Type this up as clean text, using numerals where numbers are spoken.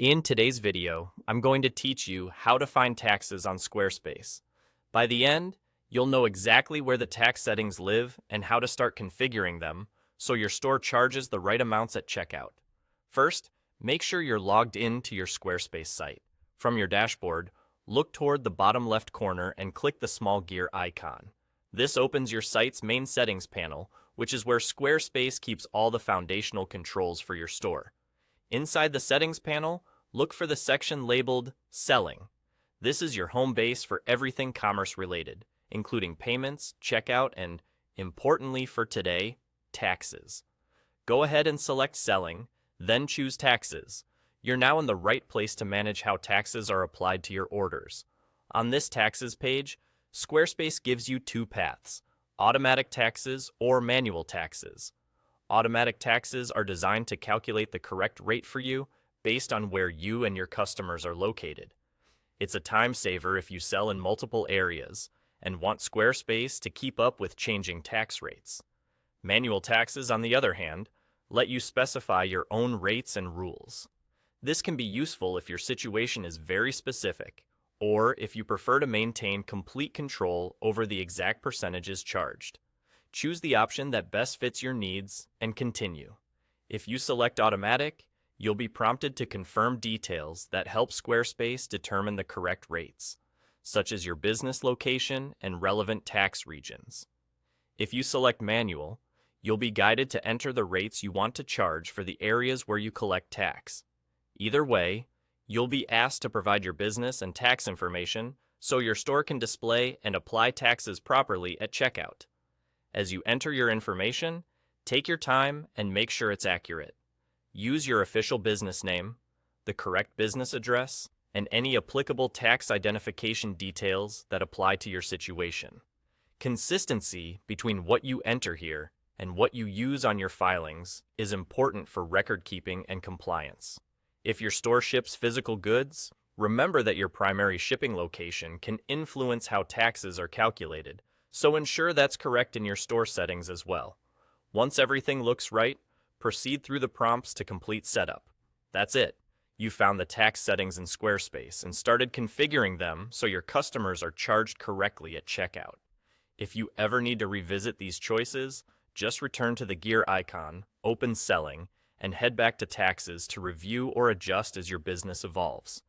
In today's video, I'm going to teach you how to find taxes on Squarespace. By the end, you'll know exactly where the tax settings live and how to start configuring them so your store charges the right amounts at checkout. First, make sure you're logged in to your Squarespace site. From your dashboard, look toward the bottom left corner and click the small gear icon. This opens your site's main settings panel, which is where Squarespace keeps all the foundational controls for your store. Inside the settings panel, look for the section labeled Selling. This is your home base for everything commerce related, including payments, checkout, and, importantly for today, taxes. Go ahead and select Selling, then choose Taxes. You're now in the right place to manage how taxes are applied to your orders. On this Taxes page, Squarespace gives you two paths: automatic taxes or manual taxes. Automatic taxes are designed to calculate the correct rate for you based on where you and your customers are located. It's a time saver if you sell in multiple areas and want Squarespace to keep up with changing tax rates. Manual taxes, on the other hand, let you specify your own rates and rules. This can be useful if your situation is very specific, or if you prefer to maintain complete control over the exact percentages charged. Choose the option that best fits your needs and continue. If you select Automatic, you'll be prompted to confirm details that help Squarespace determine the correct rates, such as your business location and relevant tax regions. If you select Manual, you'll be guided to enter the rates you want to charge for the areas where you collect tax. Either way, you'll be asked to provide your business and tax information so your store can display and apply taxes properly at checkout. As you enter your information, take your time and make sure it's accurate. Use your official business name, the correct business address, and any applicable tax identification details that apply to your situation. Consistency between what you enter here and what you use on your filings is important for record keeping and compliance. If your store ships physical goods, remember that your primary shipping location can influence how taxes are calculated, so ensure that's correct in your store settings as well. Once everything looks right, proceed through the prompts to complete setup. That's it. You found the tax settings in Squarespace and started configuring them so your customers are charged correctly at checkout. If you ever need to revisit these choices, just return to the gear icon, open Selling, and head back to Taxes to review or adjust as your business evolves.